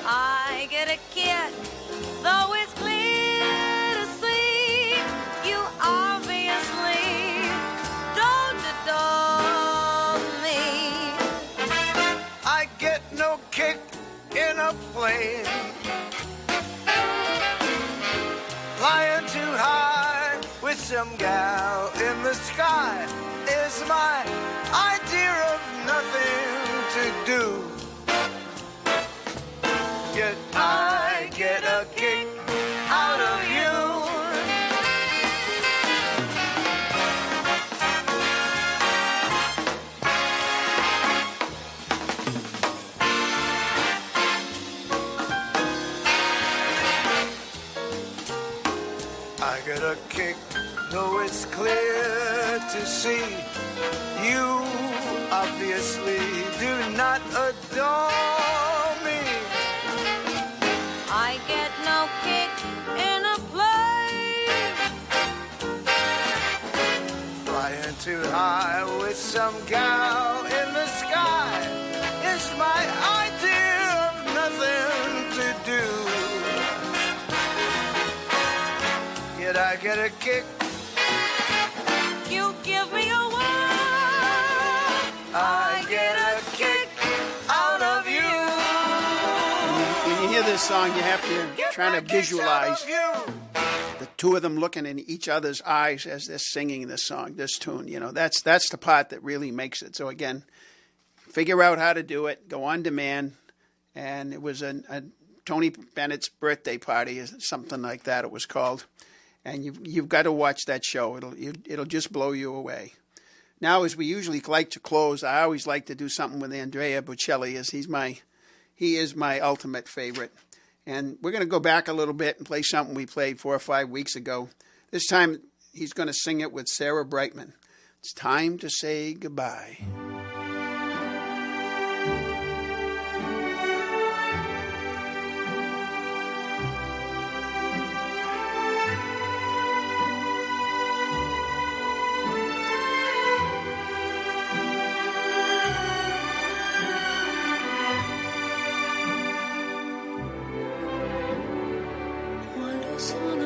I get a kick, though it's clear to see you obviously don't adore me. I get no kick in a plane, flying too high with some gal in the sky is my idea of nothing to do. Yet I get a kick out of you. I get a kick, though it's clear to see you obviously do not adore me. I get no kick in a plane, by with some gal in the sky is my idea of nothing to do. Yet I get a kick. You give me a whirl. I get a kick out of you. When you hear this song, you have to try to visualize the two of them looking in each other's eyes as they're singing this song, this tune. You know, that's the part that really makes it. So again, figure out how to do it. Go on demand. And it was a Tony Bennett's birthday party, or something like that. It was called. And you've got to watch that show. It'll just blow you away. Now, as we usually like to close, I always like to do something with Andrea Bocelli, as he is my ultimate favorite. And we're going to go back a little bit and play something we played 4 or 5 weeks ago. This time, he's going to sing it with Sarah Brightman. It's time to say goodbye.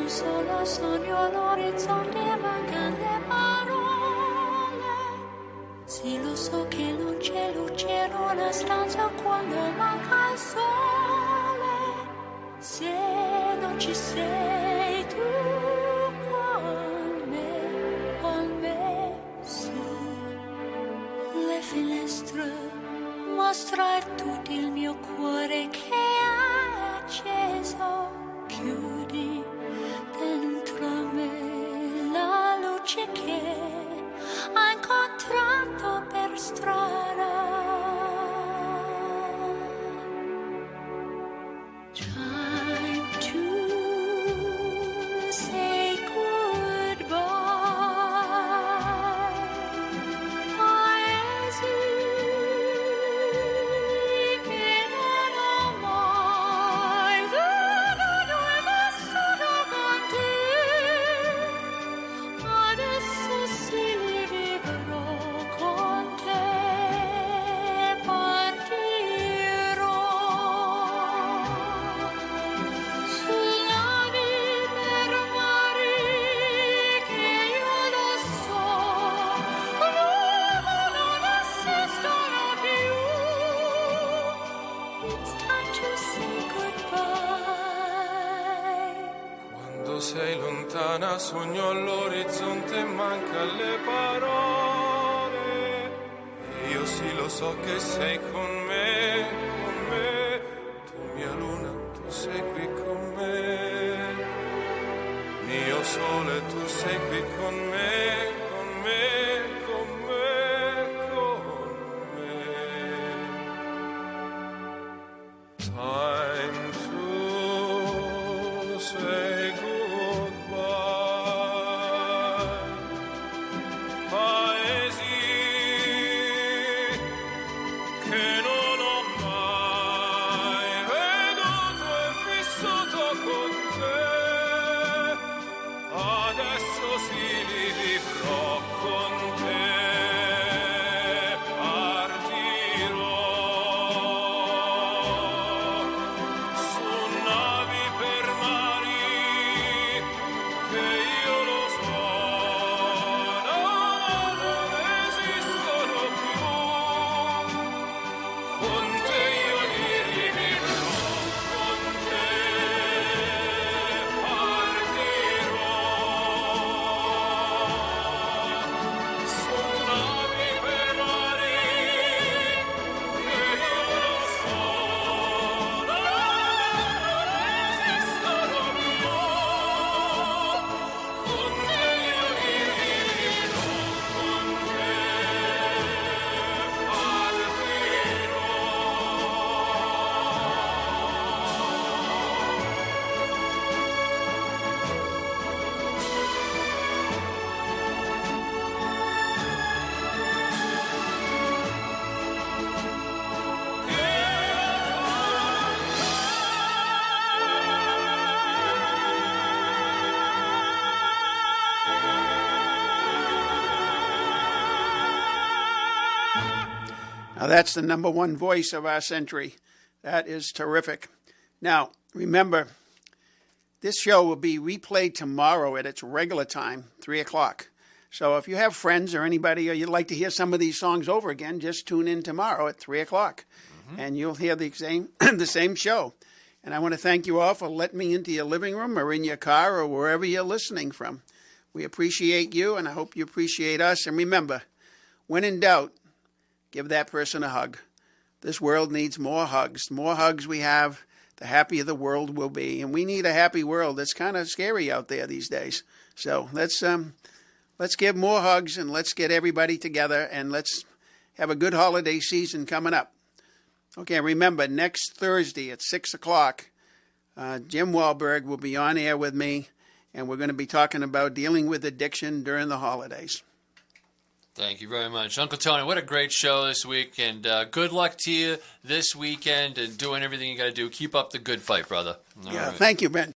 Solo sogno l'orizzonte, mancano le parole. Sì, lo so che non c'è luce in una stanza quando manca il sole. Se non ci sei tu con me, su le finestre mostra tutto il mio cuore che è acceso. Chiudi dentro me la luce che ho incontrato per strada. Time to say goodbye. Paesi che non ho mai veduto e vissuto con te. Adesso sì li vivrò con te. Partirò sulla per mari che io lo so, non esistono più. It's time to say goodbye. Quando sei lontana sogno all'orizzonte, manca le parole. E io sì lo so che sei con me, tu mia luna, tu sei qui con me. Mio sole, tu sei qui con me, con me, con me, con me. Time to say goodbye. Paesi che non ho mai veduto e vissuto con te. Adesso sì li vivrò con Now, that's the number one voice of our century. That is terrific. Now, remember, this show will be replayed tomorrow at its regular time, 3 o'clock. So if you have friends or anybody or you'd like to hear some of these songs over again, just tune in tomorrow at 3 o'clock. And you'll hear the same the same show. And I want to thank you all for letting me into your living room or in your car or wherever you're listening from. We appreciate you, and I hope you appreciate us. And remember, when in doubt, give that person a hug. This world needs more hugs. The more hugs we have, the happier the world will be. And we need a happy world. It's kind of scary out there these days. So let's give more hugs, and let's get everybody together, and let's have a good holiday season coming up. Okay, remember, next Thursday at 6 o'clock, Jim Wahlberg will be on air with me, and we're going to be talking about dealing with addiction during the holidays. Thank you very much. Uncle Tony, what a great show this week, and good luck to you this weekend and doing everything you got to do. Keep up the good fight, brother. All right. Thank you, Ben.